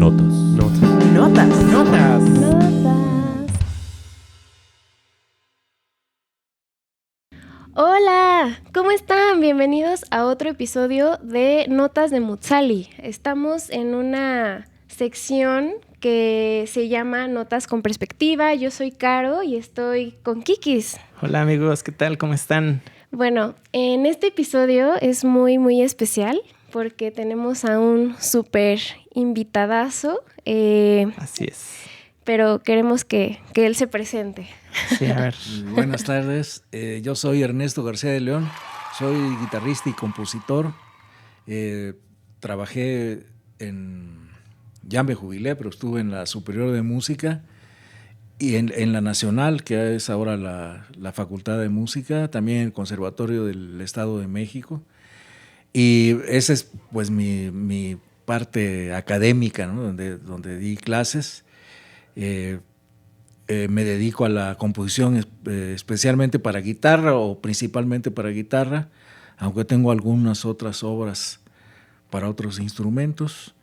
Notas. Hola, ¿cómo están? Bienvenidos a otro episodio de Notas de Mutsali. Estamos en una sección que se llama Notas con Perspectiva. Yo soy Caro y estoy con Kikis. Hola amigos, ¿qué tal? ¿Cómo están? Bueno, en este episodio es muy especial porque tenemos a un súper invitadazo. Así es. Pero queremos que él se presente. Sí, a ver. Buenas tardes, yo soy Ernesto García de León, soy guitarrista y compositor. Trabajé ya me jubilé, pero estuve en la Superior de Música y en la Nacional, que es ahora la Facultad de Música, también en el Conservatorio del Estado de México. Y esa es pues mi parte académica, ¿no? donde di clases. Me dedico a la composición especialmente para guitarra o principalmente para guitarra, aunque tengo algunas otras obras para otros instrumentos.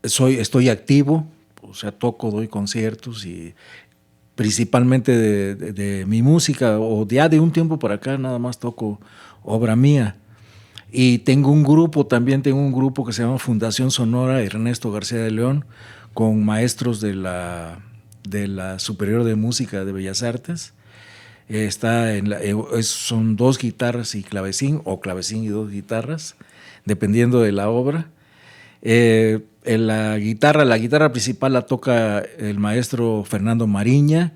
Estoy activo, o sea, toco, doy conciertos y principalmente de mi música, o ya de un tiempo para acá nada más toco obra mía. Y tengo un grupo que se llama Fundación Sonora Ernesto García de León, con maestros de la Superior de Música de Bellas Artes. Son 2 guitarras y clavecín, o clavecín y 2 guitarras, dependiendo de la obra. La guitarra principal la toca el maestro Fernando Mariña,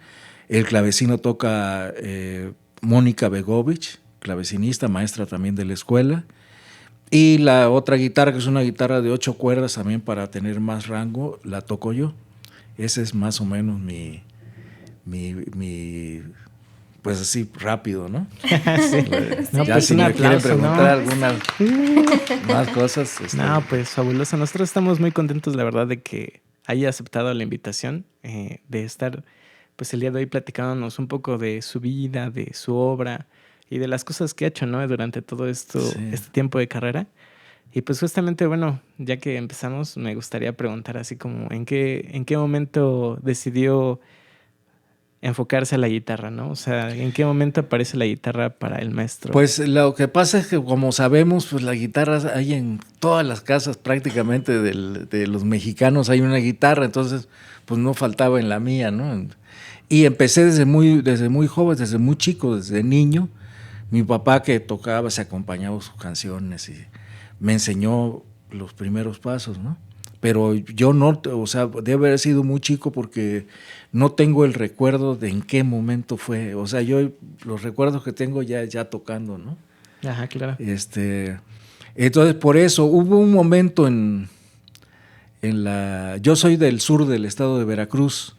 el clavecino toca Mónica Begovich, clavecinista, maestra también de la escuela. Y la otra guitarra, que es una guitarra de 8 cuerdas también para tener más rango, la toco yo. Ese es más o menos mi pues así rápido, ¿no? Sí. No, ya pues si un me aplauso, quieren preguntar ¿no? algunas más cosas. No, pues fabuloso. Nosotros estamos muy contentos, la verdad, de que haya aceptado la invitación de estar pues el día de hoy platicándonos un poco de su vida, de su obra y de las cosas que ha hecho, ¿no? Durante todo este tiempo de carrera. Y pues justamente, bueno, ya que empezamos, me gustaría preguntar así como en qué momento decidió enfocarse a la guitarra, ¿no? O sea, ¿en qué momento aparece la guitarra para el maestro? Pues lo que pasa es que, como sabemos, pues la guitarra hay en todas las casas prácticamente de los mexicanos, hay una guitarra, entonces pues no faltaba en la mía, ¿no? Y empecé desde muy joven, desde muy chico, desde niño. Mi papá, que tocaba, se acompañaba sus canciones y me enseñó los primeros pasos, ¿no? Pero yo no, o sea, debe haber sido muy chico porque no tengo el recuerdo de en qué momento fue. O sea, yo los recuerdos que tengo ya tocando, ¿no? Ajá, claro. Entonces, por eso hubo un momento yo soy del sur del estado de Veracruz.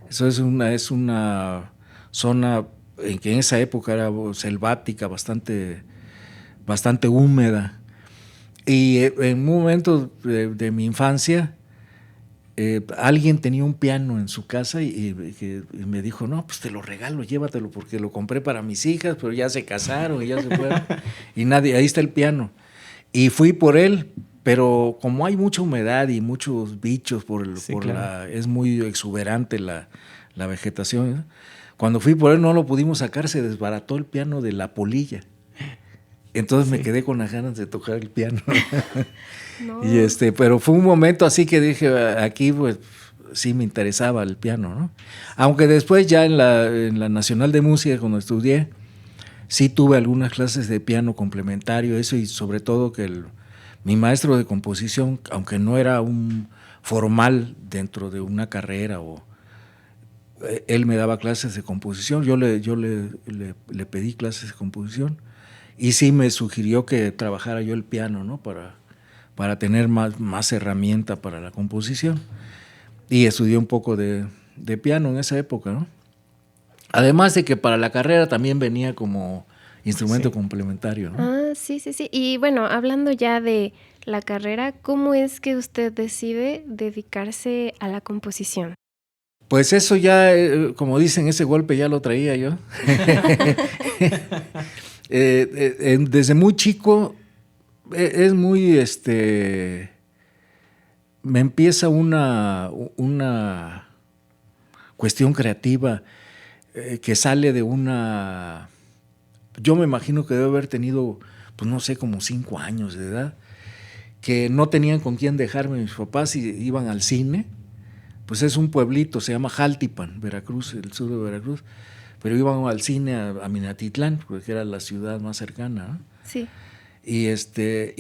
Eso es una zona en que en esa época era selvática, bastante húmeda. Y en un momento de mi infancia, alguien tenía un piano en su casa y me dijo, no, pues te lo regalo, llévatelo, porque lo compré para mis hijas, pero ya se casaron y ya se fueron. Y ahí está el piano. Y fui por él, pero como hay mucha humedad y muchos bichos claro. Es muy exuberante la vegetación, ¿no? Cuando fui por él no lo pudimos sacar, se desbarató el piano de la polilla. Entonces me quedé con las ganas de tocar el piano. No. Pero fue un momento así que dije, aquí pues sí me interesaba el piano, ¿no? Aunque después ya en la Nacional de Música, cuando estudié, sí tuve algunas clases de piano complementario, eso, y sobre todo que mi maestro de composición, aunque no era un formal dentro de una carrera, él me daba clases de composición, yo le pedí clases de composición. Y sí me sugirió que trabajara yo el piano, ¿no? Para tener más herramienta para la composición. Y estudié un poco de piano en esa época, ¿no? Además de que para la carrera también venía como instrumento complementario, ¿no? Ah, sí. Y bueno, hablando ya de la carrera, ¿cómo es que usted decide dedicarse a la composición? Pues eso ya, como dicen, ese golpe ya lo traía yo. Desde muy chico es muy me empieza una cuestión creativa que sale de una... Yo me imagino que debe haber tenido, pues no sé, como 5 años de edad, que no tenían con quién dejarme mis papás y iban al cine. Pues es un pueblito, se llama Jaltipan, Veracruz, el sur de Veracruz, pero iban al cine a Minatitlán, porque era la ciudad más cercana, ¿no? Sí. Y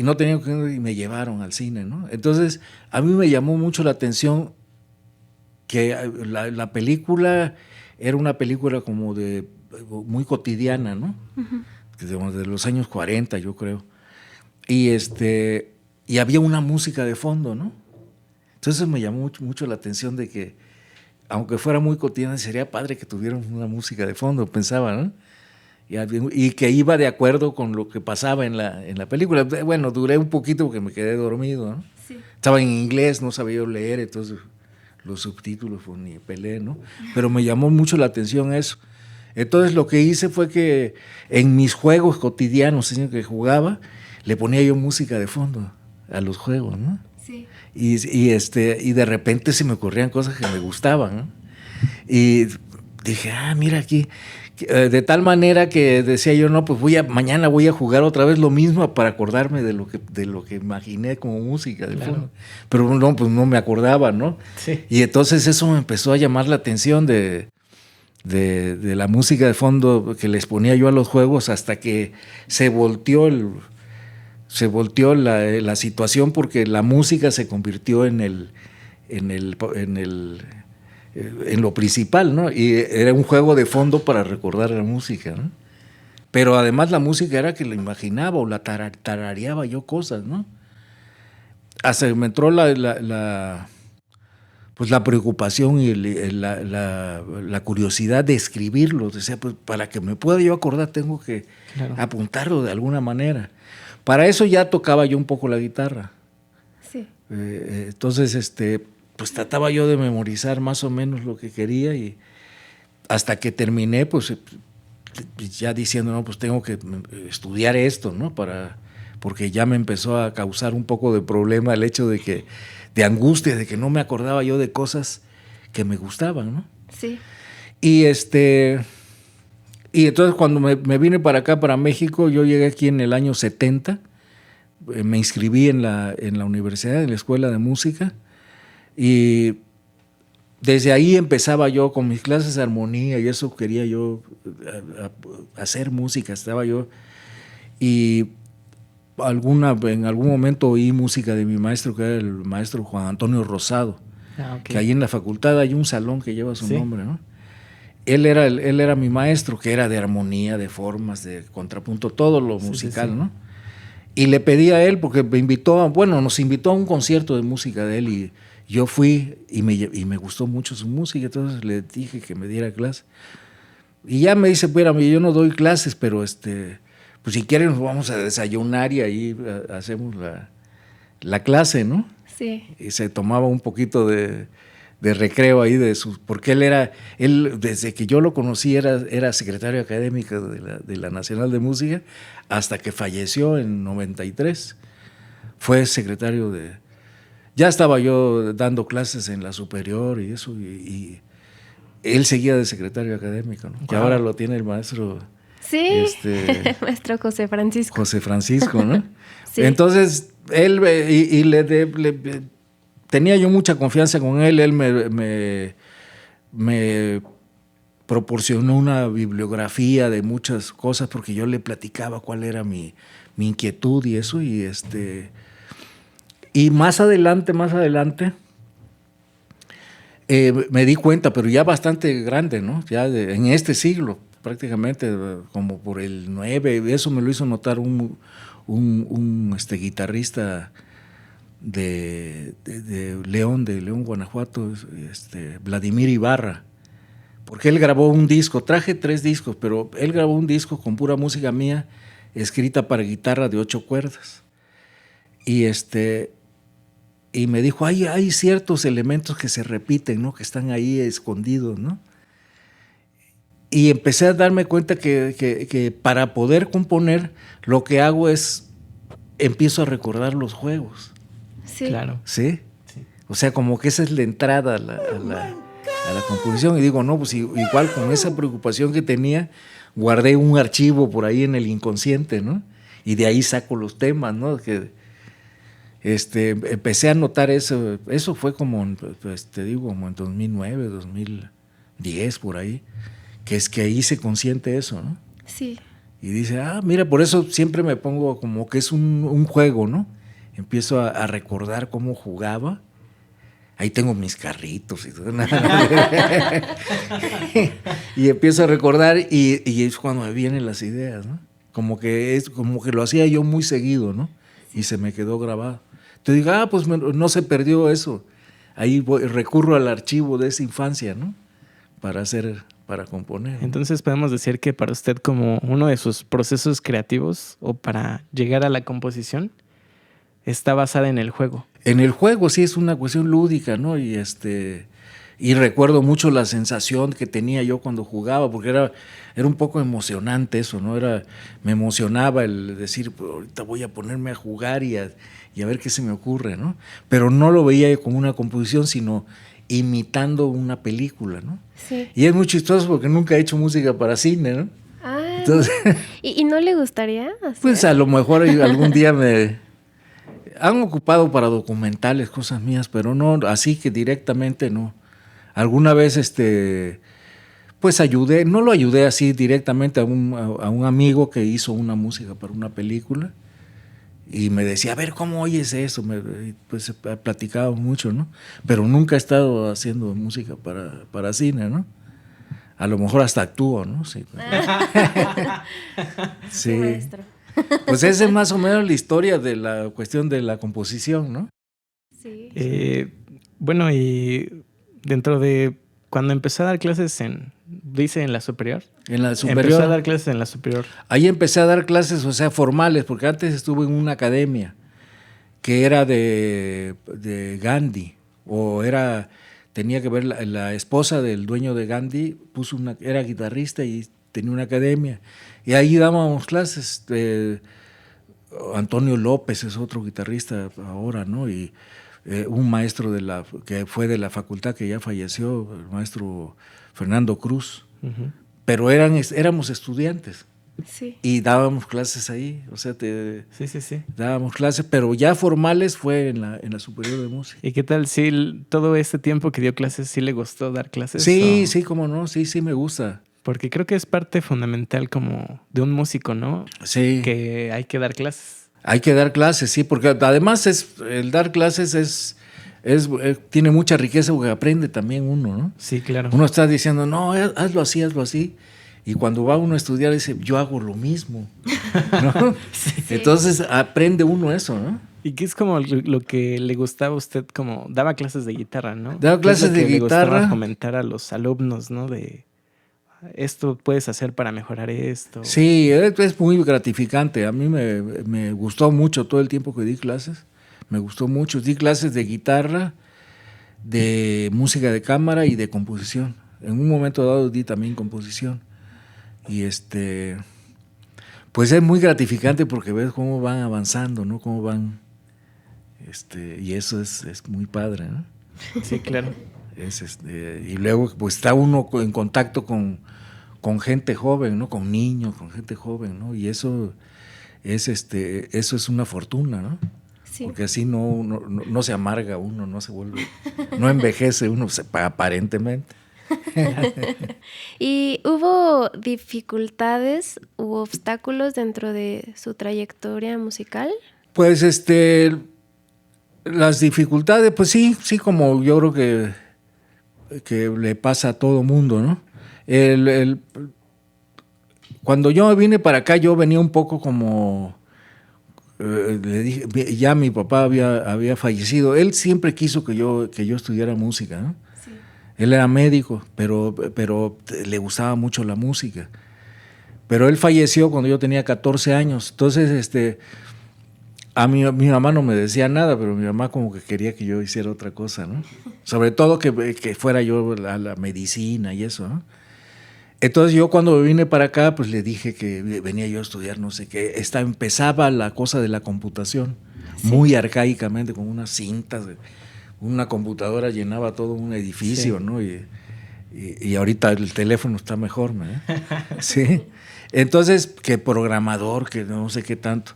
no tenían que ir y me llevaron al cine, ¿no? Entonces, a mí me llamó mucho la atención que la película era una película como de muy cotidiana, ¿no? Uh-huh. De los años 40, yo creo. Y había una música de fondo, ¿no? Entonces me llamó mucho la atención de que, aunque fuera muy cotidiana, sería padre que tuvieran una música de fondo, pensaba, ¿no? Y que iba de acuerdo con lo que pasaba en la película. Bueno, duré un poquito porque me quedé dormido, ¿no? Sí. Estaba en inglés, no sabía yo leer, entonces los subtítulos pues, ni pelé, ¿no? Pero me llamó mucho la atención eso. Entonces lo que hice fue que en mis juegos cotidianos que jugaba, le ponía yo música de fondo a los juegos, ¿no? Sí. Y de repente se me ocurrían cosas que me gustaban, ¿no? Y dije, mira aquí... De tal manera que decía yo, no, pues mañana voy a jugar otra vez lo mismo para acordarme de lo que imaginé como música de fondo. Pero no, pues no me acordaba, ¿no? Sí. Y entonces eso me empezó a llamar la atención de la música de fondo que les ponía yo a los juegos, hasta que se volteó la situación, porque la música se convirtió en lo principal, ¿no? Y era un juego de fondo para recordar la música, ¿no? Pero además la música era que la imaginaba o la tarareaba yo cosas, ¿no? Hasta me entró la preocupación y la curiosidad de escribirlo. Decía, pues para que me pueda yo acordar tengo que apuntarlo de alguna manera. Para eso ya tocaba yo un poco la guitarra. Sí. Entonces, pues trataba yo de memorizar más o menos lo que quería, y hasta que terminé, pues ya diciendo, no, pues tengo que estudiar esto, ¿no? Porque ya me empezó a causar un poco de problema el hecho de angustia, de que no me acordaba yo de cosas que me gustaban, ¿no? Sí. Y entonces cuando me vine para acá, para México, yo llegué aquí en el año 70, me inscribí en la universidad, en la escuela de música. Y desde ahí empezaba yo con mis clases de armonía, y eso quería yo hacer música, estaba yo. Y en algún momento oí música de mi maestro, que era el maestro Juan Antonio Rosado, okay. Que ahí en la facultad hay un salón que lleva su nombre, ¿no? Él era mi maestro, que era de armonía, de formas, de contrapunto, todo lo musical, sí. ¿No? Y le pedí a él, porque nos invitó a un concierto de música de él, y yo fui y me gustó mucho su música, entonces le dije que me diera clase. Y ya me dice, pues yo no doy clases, pero pues si quieren nos vamos a desayunar y ahí hacemos la clase, ¿no? Sí. Y se tomaba un poquito de recreo ahí porque él desde que yo lo conocí era secretario académico de la Nacional de Música, hasta que falleció en 93. Fue secretario ya estaba yo dando clases en la superior y eso, y él seguía de secretario académico, ¿no? Wow. Que ahora lo tiene el maestro. Sí, maestro José Francisco. José Francisco, ¿no? Sí. Entonces, él, tenía yo mucha confianza con él. Él me proporcionó una bibliografía de muchas cosas, porque yo le platicaba cuál era mi inquietud y eso, y más adelante, me di cuenta, pero ya bastante grande, ¿no? Ya en este siglo, prácticamente, como por el 9, eso me lo hizo notar un guitarrista de León, Guanajuato, Vladimir Ibarra, porque él grabó un disco. Traje 3 discos, pero él grabó un disco con pura música mía, escrita para guitarra de 8 cuerdas. Y me dijo, hay ciertos elementos que se repiten, ¿no? Que están ahí escondidos, ¿no? Y empecé a darme cuenta que para poder componer, lo que hago es, empiezo a recordar los juegos. Sí. Claro. ¿Sí? O sea, como que esa es la entrada a la composición. Y digo, no, pues igual con esa preocupación que tenía, guardé un archivo por ahí en el inconsciente, ¿no? Y de ahí saco los temas, ¿no? Que empecé a notar eso. Eso fue como, te digo, como en 2009, 2010, por ahí. Que es que hice consciente eso, ¿no? Sí. Y dice, mira, por eso siempre me pongo como que es un juego, ¿no? Empiezo a recordar cómo jugaba. Ahí tengo mis carritos y todo. Y empiezo a recordar y es cuando me vienen las ideas, ¿no? Como que lo hacía yo muy seguido, ¿no? Y se me quedó grabado. Entonces digo, pues no se perdió eso. Ahí recurro al archivo de esa infancia, ¿no? Para componer, ¿no? Entonces podemos decir que para usted, como uno de sus procesos creativos o para llegar a la composición, está basada en el juego. En el juego, sí, es una cuestión lúdica, ¿no? Y recuerdo mucho la sensación que tenía yo cuando jugaba, porque era un poco emocionante eso, ¿no? Me emocionaba el decir, pues ahorita voy a ponerme a jugar y a ver qué se me ocurre, ¿no? Pero no lo veía como una composición, sino imitando una película, ¿no? Sí. Y es muy chistoso porque nunca he hecho música para cine, ¿no? Entonces, ¿Y no le gustaría hacer? Pues a lo mejor algún día me han ocupado para documentales, cosas mías, pero no, así que directamente no. Alguna vez pues no lo ayudé así directamente a un amigo que hizo una música para una película y me decía, a ver, ¿cómo oyes eso? Pues he platicado mucho, ¿no? Pero nunca he estado haciendo música para cine, ¿no? A lo mejor hasta actúo, ¿no? Sí. Sí. Maestro. Pues esa es más o menos la historia de la cuestión de la composición, ¿no? Sí. Bueno, y dentro de cuando empecé a dar clases dice en la superior. En la superior. Empecé a dar clases en la superior. Ahí empecé a dar clases, o sea, formales, porque antes estuve en una academia que era de Gandhi, tenía que ver la esposa del dueño de Gandhi, era guitarrista y tenía una academia. Y ahí dábamos clases. Antonio López es otro guitarrista ahora, ¿no? Y un maestro que fue de la facultad que ya falleció, el maestro Fernando Cruz. Uh-huh. Pero éramos estudiantes. Sí. Y dábamos clases ahí, o sea, sí. dábamos clases, pero ya formales fue en la Superior de Música. ¿Y qué tal si todo este tiempo que dio clases sí le gustó dar clases? Sí, cómo no, sí me gusta. Porque creo que es parte fundamental como de un músico, ¿no? Sí. Que hay que dar clases. Hay que dar clases, sí, porque además el dar clases tiene mucha riqueza porque aprende también uno, ¿no? Sí, claro. Uno está diciendo, no, hazlo así. Y cuando va uno a estudiar dice, yo hago lo mismo, ¿no? Sí. Entonces aprende uno eso, ¿no? Y que es como lo que le gustaba a usted, como daba clases de guitarra, ¿no? Daba clases de guitarra. Le gustaba comentar a los alumnos, ¿no? De esto puedes hacer para mejorar esto. Sí, es muy gratificante. A mí me gustó mucho todo el tiempo que di clases. Me gustó mucho. Di clases de guitarra, de música de cámara y de composición. En un momento dado di también composición. Y pues es muy gratificante porque ves cómo van avanzando, ¿no? Cómo van, y eso es muy padre, ¿no? Sí, claro. Y luego pues está uno en contacto con gente joven, ¿no? Con niños, con gente joven, ¿no? Y eso es una fortuna, ¿no? Sí. Porque así no se amarga uno, no se vuelve, no envejece uno aparentemente. ¿Y hubo dificultades u obstáculos dentro de su trayectoria musical? Pues las dificultades, pues sí, como yo creo que le pasa a todo mundo, ¿no? Cuando yo vine para acá, yo venía un poco como, le dije, ya mi papá había fallecido. Él siempre quiso que yo estudiara música, ¿no? Sí. Él era médico, pero le gustaba mucho la música. Pero él falleció cuando yo tenía 14 años. Entonces, a mi mamá no me decía nada, pero mi mamá como que quería que yo hiciera otra cosa, ¿no? Sobre todo que fuera yo a la medicina y eso, ¿no? Entonces yo cuando vine para acá, pues le dije que venía yo a estudiar no sé qué. Empezaba la cosa de la computación, sí, muy arcaicamente, con unas cintas una computadora llenaba todo un edificio, Sí. ¿no? Y ahorita el teléfono está mejor, ¿no? Sí. Entonces, que programador, que no sé qué tanto.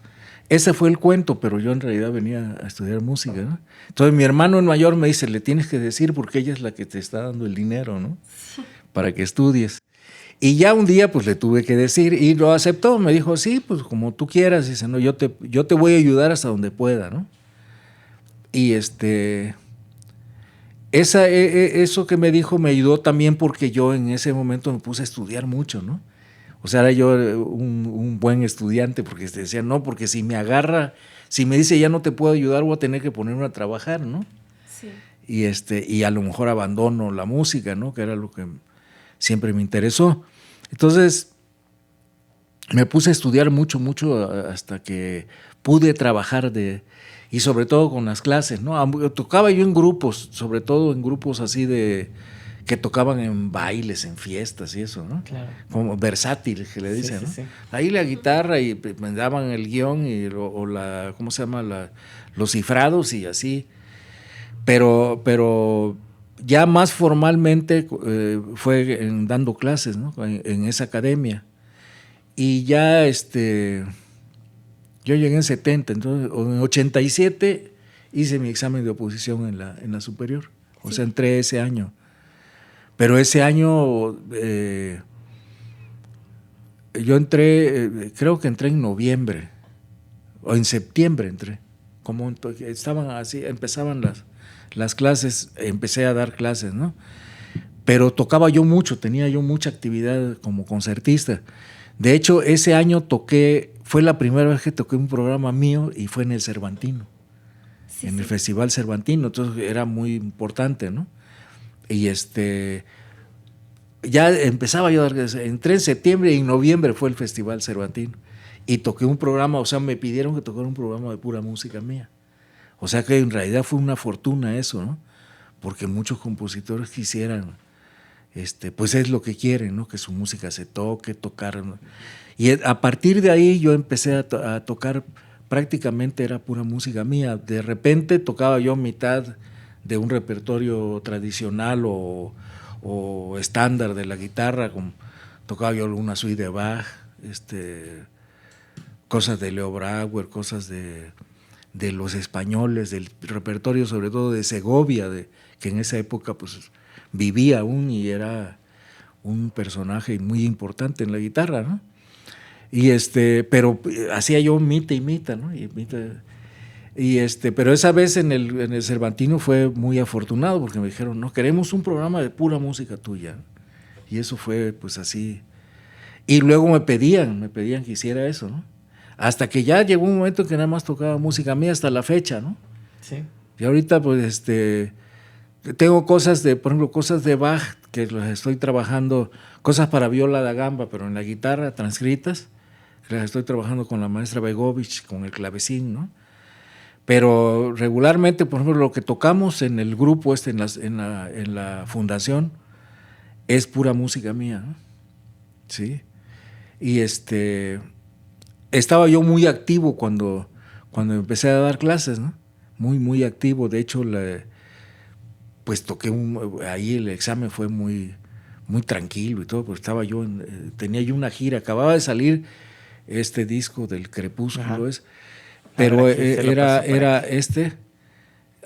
Ese fue el cuento, pero yo en realidad venía a estudiar música, ¿no? Entonces mi hermano mayor me dice, le tienes que decir porque ella es la que te está dando el dinero, ¿no? Para que estudies. Y ya un día pues le tuve que decir y lo aceptó, me dijo, sí, pues como tú quieras, dice, no, yo te voy a ayudar hasta donde pueda, ¿no? Y eso que me dijo me ayudó también porque yo en ese momento me puse a estudiar mucho, ¿no? O sea, era yo un buen estudiante porque decía, no, porque si me agarra, si me dice ya no te puedo ayudar, voy a tener que ponerme a trabajar, ¿no? Sí. Y a lo mejor abandono la música, ¿no? Que era lo que siempre me interesó. Entonces, me puse a estudiar mucho, mucho hasta que pude trabajar y sobre todo con las clases, ¿no? Tocaba yo en grupos, sobre todo en grupos así que tocaban en bailes, en fiestas y eso, ¿no? Claro. Como versátil, que le dicen, Sí, ¿no? sí. Ahí la guitarra y me daban el guión o la, ¿cómo se llama? Los cifrados y así. Pero ya más formalmente fue dando clases, ¿no? En esa academia. Y ya yo llegué en 70, entonces en 87 hice mi examen de oposición en la superior. O sea, entré ese año. Pero ese año yo entré, creo que entré en noviembre, o en septiembre entré. Como estaban así, empezaban las clases, empecé a dar clases, ¿no? Pero tocaba yo mucho, tenía yo mucha actividad como concertista. De hecho, ese año fue la primera vez que toqué un programa mío y fue en el Cervantino, el Festival Cervantino, entonces era muy importante, ¿no? Y ya empezaba yo a dar clases, entré en septiembre y en noviembre fue el Festival Cervantino y toqué un programa, o sea, me pidieron que tocara un programa de pura música mía. O sea que en realidad fue una fortuna eso, ¿no? Porque muchos compositores quisieran, pues es lo que quieren, ¿no? Que su música se tocar, ¿no? Y a partir de ahí yo empecé a tocar, prácticamente era pura música mía. De repente tocaba yo mitad de un repertorio tradicional o estándar de la guitarra, tocaba yo alguna suite de Bach, cosas de Leo Brauer, cosas de los españoles, del repertorio sobre todo de Segovia, que en esa época pues vivía aún y era un personaje muy importante en la guitarra, ¿no? Y pero hacía yo mita y mita, ¿no? Pero esa vez en el Cervantino fue muy afortunado porque me dijeron, no, queremos un programa de pura música tuya. Y eso fue pues así. Y luego me pedían que hiciera eso, ¿no? Hasta que ya llegó un momento que nada más tocaba música mía hasta la fecha, ¿no? Sí. Y ahorita pues tengo cosas por ejemplo, cosas de Bach que las estoy trabajando, cosas para viola da gamba, pero en la guitarra, transcritas, que las estoy trabajando con la maestra Begovich, con el clavecín, ¿no? Pero regularmente, por ejemplo, lo que tocamos en el grupo en la fundación es pura música mía, ¿no? Sí. Y estaba yo muy activo cuando empecé a dar clases, ¿no? Muy, muy activo. De hecho, pues toqué ahí el examen fue muy, muy tranquilo y todo, porque tenía yo una gira. Acababa de salir este disco del Crepúsculo, pero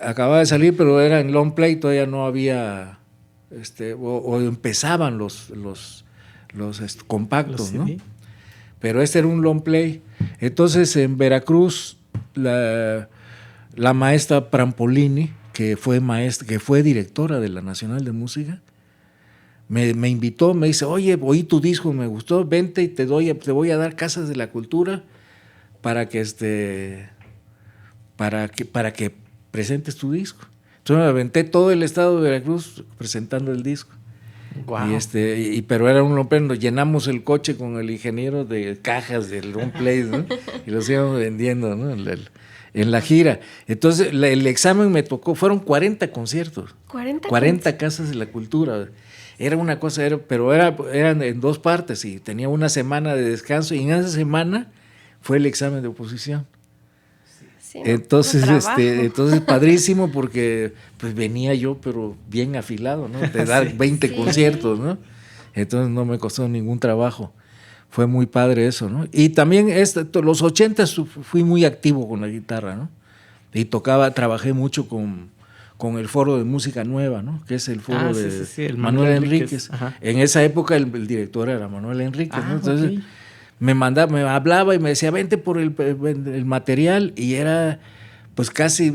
acababa de salir, pero era en long play, todavía no había, o empezaban los compactos, ¿no? Pero era un long play. Entonces en Veracruz la maestra Prampolini, que fue directora de la Nacional de Música, me invitó, me dice, oye, oí tu disco, me gustó, vente y te voy a dar Casas de la Cultura para que presentes tu disco. Entonces me aventé todo el estado de Veracruz presentando el disco. Wow. Pero era un long play, nos llenamos el coche con el ingeniero de cajas del long play, ¿no? Y los íbamos vendiendo, ¿no? En la gira. Entonces el examen me tocó, fueron 40 conciertos. 40 Casas de la Cultura. Era una cosa, pero eran en dos partes y tenía una semana de descanso y en esa semana fue el examen de oposición. Sí, entonces, no trabajo. entonces padrísimo porque pues venía yo pero bien afilado, ¿no? De dar Sí. 20 Sí. conciertos, ¿no? Entonces no me costó ningún trabajo. Fue muy padre eso, ¿no? Y también los 80 fui muy activo con la guitarra, ¿no? Y trabajé mucho con el Foro de Música Nueva, ¿no? Que es el foro de sí, el Manuel Enríquez. Ajá. En esa época el director era Manuel Enríquez, ¿no? Entonces Ok. me hablaba y me decía, vente por el material, y era pues casi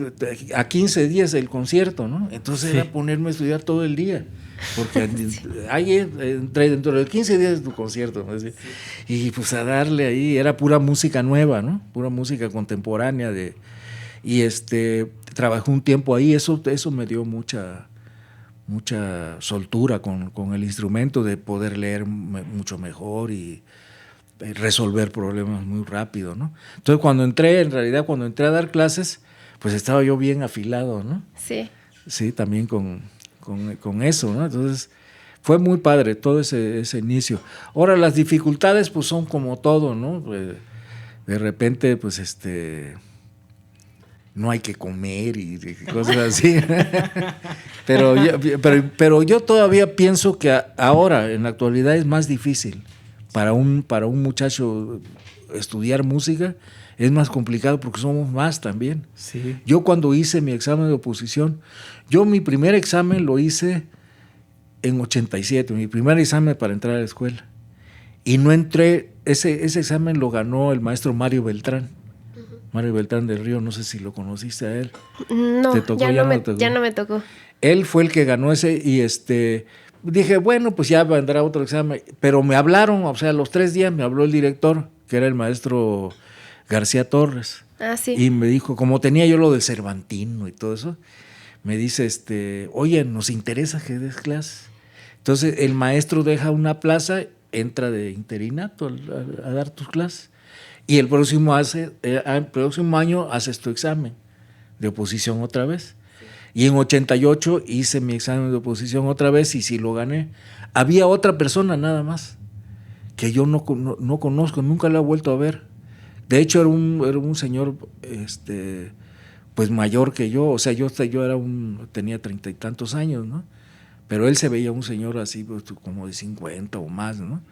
a 15 días el concierto, ¿no? Entonces Sí. era ponerme a estudiar todo el día, porque ahí dentro de 15 días es tu concierto, ¿no? Y pues a darle ahí, era pura música nueva, ¿no? Pura música contemporánea y trabajé un tiempo ahí, eso me dio mucha soltura con el instrumento, de poder leer mucho mejor y resolver problemas muy rápido, ¿no? Entonces cuando entré a dar clases, pues estaba yo bien afilado, ¿no? Sí. Sí, también con eso, ¿no? Entonces fue muy padre todo ese inicio. Ahora las dificultades pues son como todo, ¿no? De repente pues no hay que comer y cosas así. pero yo todavía pienso que ahora, en la actualidad, es más difícil para un muchacho estudiar música, es más complicado porque somos más también. Sí. Yo cuando hice mi examen de oposición, mi primer examen lo hice en 87, mi primer examen para entrar a la escuela. Y no entré, ese examen lo ganó el maestro Mario Beltrán. Mario Beltrán del Río, no sé si lo conociste a él. No, ¿Te tocó? ya no me tocó. Él fue el que ganó ese y dije, bueno, pues ya vendrá otro examen. Pero me hablaron, o sea, los 3 días me habló el director, que era el maestro García Torres. Ah, sí. Y me dijo, como tenía yo lo del Cervantino y todo eso, me dice, oye, nos interesa que des clases. Entonces el maestro deja una plaza, entra de interinato a dar tus clases. Y el próximo año haces tu examen de oposición otra vez. Y en 88 hice mi examen de oposición otra vez y sí lo gané. Había otra persona nada más que yo no conozco, nunca la he vuelto a ver. De hecho era un señor pues mayor que yo, o sea, yo tenía 30 y tantos años, ¿no? Pero él se veía un señor así pues, como de 50 o más, ¿no?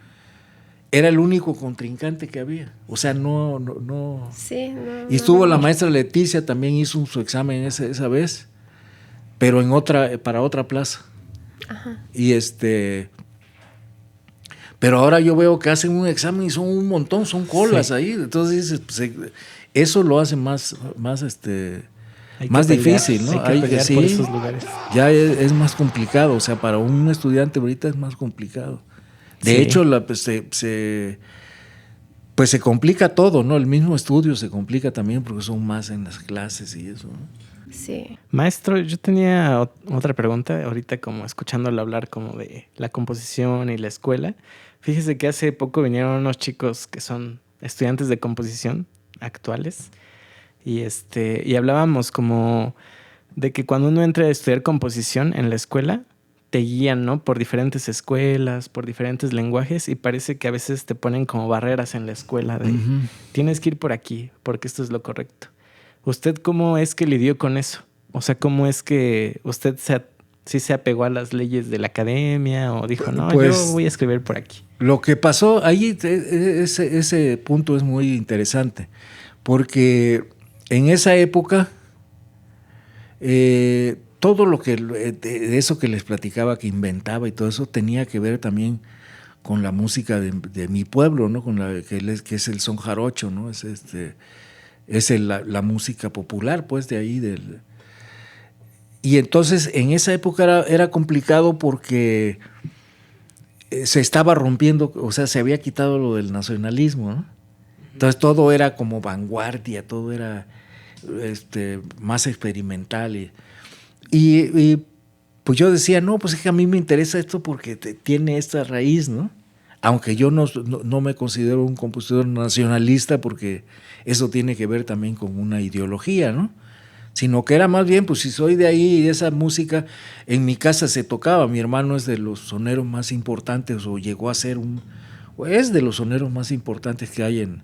Era el único contrincante que había. O sea, no. Sí, no. Y estuvo la maestra Leticia, también hizo su examen esa vez, pero para otra plaza. Ajá. Y pero ahora yo veo que hacen un examen y son un montón, son colas ahí. Entonces pues, eso lo hace más difícil, ¿no? Hay que pelear por esos lugares. Ya es más complicado, o sea, para un estudiante ahorita es más complicado. De hecho, pues se complica todo, ¿no? El mismo estudio se complica también porque son más en las clases y eso, ¿no? Sí. Maestro, yo tenía otra pregunta, ahorita como escuchándolo hablar como de la composición y la escuela. Fíjese que hace poco vinieron unos chicos que son estudiantes de composición actuales y hablábamos como de que cuando uno entra a estudiar composición en la escuela, te guían, ¿no? Por diferentes escuelas, por diferentes lenguajes, y parece que a veces te ponen como barreras en la escuela de tienes que ir por aquí porque esto es lo correcto. ¿Usted cómo es que lidió con eso? O sea, ¿cómo es que usted sí se apegó a las leyes de la academia o dijo, no, pues, yo voy a escribir por aquí? Lo que pasó ahí, ese punto es muy interesante, porque en esa época todo lo que de eso que les platicaba, que inventaba y todo eso, tenía que ver también con la música de mi pueblo, ¿no? Con que es el son jarocho, ¿no? Es la música popular, pues, de ahí. Y entonces, en esa época era complicado porque se estaba rompiendo, o sea, se había quitado lo del nacionalismo, ¿no? Entonces, todo era como vanguardia, todo era más experimental. Y pues yo decía, no, pues es que a mí me interesa esto porque tiene esta raíz, ¿no? Aunque yo no me considero un compositor nacionalista porque eso tiene que ver también con una ideología, ¿no? Sino que era más bien, pues si soy de ahí y esa música en mi casa se tocaba. Mi hermano es de los soneros más importantes o llegó a ser es de los soneros más importantes que hay en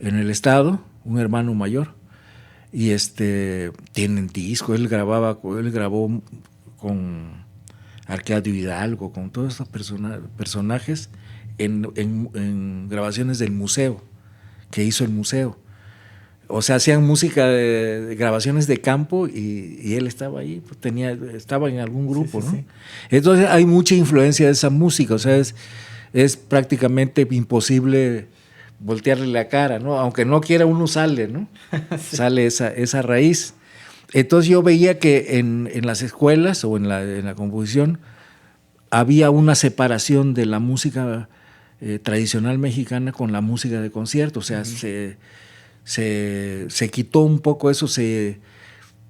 el estado, un hermano mayor. Y tienen disco, él grabó con Arcadio Hidalgo, con todos estos personajes en grabaciones del museo, que hizo el museo. O sea, hacían música de grabaciones de campo y él estaba ahí, pues estaba en algún grupo, sí, ¿no? sí. Entonces hay mucha influencia de esa música, o sea, es prácticamente imposible voltearle la cara, ¿no? Aunque no quiera, uno sale, ¿no? Sí. Sale esa raíz. Entonces yo veía que en las escuelas o en la composición había una separación de la música tradicional mexicana con la música de concierto, o sea, se quitó un poco eso,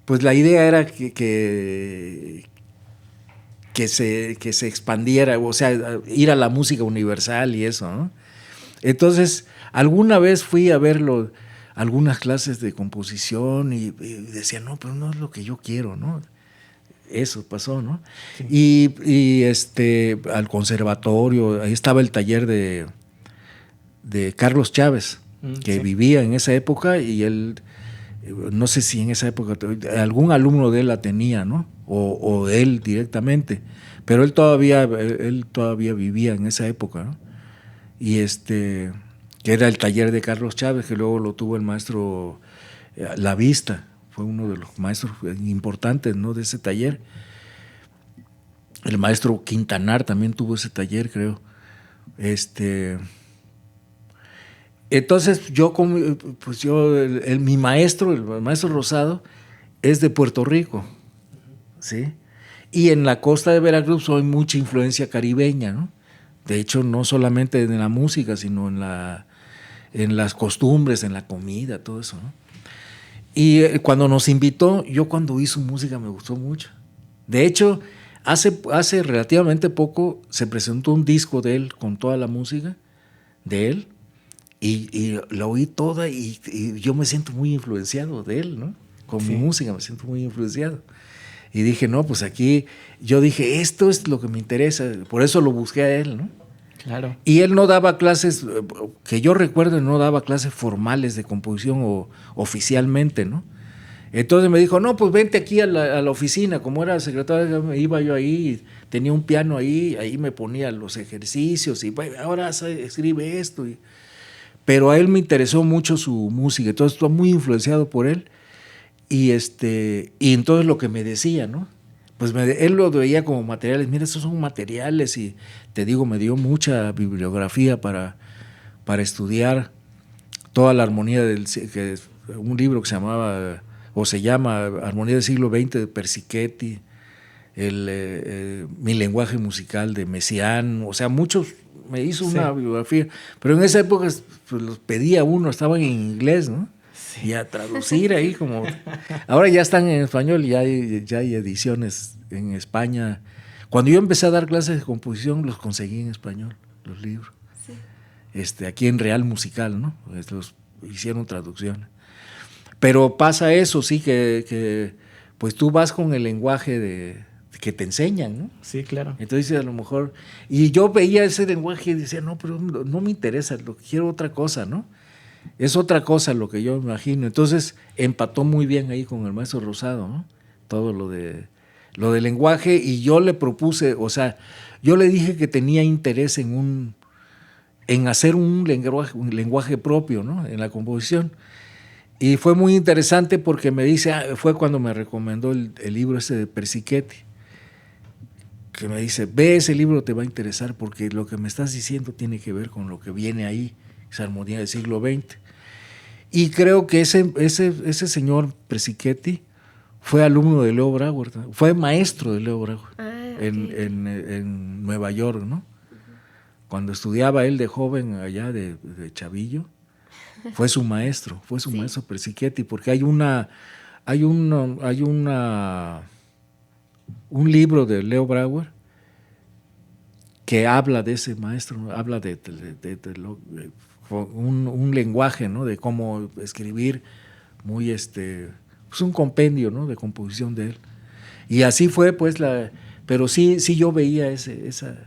pues la idea era que se expandiera, o sea, ir a la música universal y eso, ¿no? Entonces, alguna vez fui a ver algunas clases de composición y decía, no, pero no es lo que yo quiero, ¿no? Eso pasó, ¿no? Sí. Y al conservatorio, ahí estaba el taller de Carlos Chávez, que vivía en esa época, y él, no sé si en esa época algún alumno de él la tenía, ¿no? O él directamente, pero él todavía vivía en esa época, ¿no? Y que era el taller de Carlos Chávez, que luego lo tuvo el maestro La Vista, fue uno de los maestros importantes, ¿no?, de ese taller. El maestro Quintanar también tuvo ese taller, creo. Entonces mi maestro, el maestro Rosado, es de Puerto Rico, ¿sí? Y en la costa de Veracruz hay mucha influencia caribeña, ¿no? De hecho, no solamente en la música, sino en las costumbres, en la comida, todo eso, ¿no? Y cuando nos invitó, yo cuando oí su música me gustó mucho. De hecho, hace relativamente poco se presentó un disco de él con toda la música de él, y la oí toda y yo me siento muy influenciado de él, ¿no? Con mi música me siento muy influenciado. Y dije, no, pues aquí, yo dije, esto es lo que me interesa, por eso lo busqué a él, ¿no? Claro. Y él no daba clases, que yo recuerdo, no daba clases formales de composición o oficialmente, ¿no? Entonces me dijo, no, pues vente aquí a la oficina, como era secretario, iba yo ahí, tenía un piano ahí me ponía los ejercicios y bueno, ahora escribe esto. Pero a él me interesó mucho su música, entonces estoy muy influenciado por él. Y entonces lo que me decía, ¿no? Pues él lo veía como materiales. Mira, estos son materiales, y te digo, me dio mucha bibliografía para estudiar toda la armonía un libro que se llamaba, o se llama, Armonía del siglo XX de Persichetti, Mi lenguaje musical de Messiaen, o sea, muchos, me hizo una bibliografía, pero en esa época pues, los pedía uno, estaban en inglés, ¿no? Sí. Y a traducir ahí como... Ahora ya están en español, ya hay ediciones en España. Cuando yo empecé a dar clases de composición, los conseguí en español, los libros. Sí. Aquí en Real Musical, ¿no? Los hicieron traducciones. Pero pasa eso, sí, que pues tú vas con el lenguaje que te enseñan, ¿no? Sí, claro. Entonces a lo mejor... Y yo veía ese lenguaje y decía, no, pero no me interesa, quiero otra cosa, ¿no? Es otra cosa lo que yo imagino. Entonces empató muy bien ahí con el maestro Rosado, ¿no? Todo lo del lenguaje, y yo le propuse, o sea, yo le dije que tenía interés en hacer un lenguaje propio, ¿no? En la composición. Y fue muy interesante porque me dice, fue cuando me recomendó el libro ese de Persichetti, que me dice, ve ese libro, te va a interesar porque lo que me estás diciendo tiene que ver con lo que viene ahí, esa armonía del siglo XX. Y creo que ese señor Persichetti fue alumno de Leo Brauer, fue maestro de Leo Brauer en Nueva York, ¿no? Uh-huh. Cuando estudiaba él de joven allá de chavillo, fue su maestro Persichetti, porque hay un libro de Leo Brauer que habla de ese maestro, habla de un lenguaje, ¿no? De cómo escribir, muy pues un compendio, ¿no? De composición de él. Y así fue, pues, pero sí yo veía esa...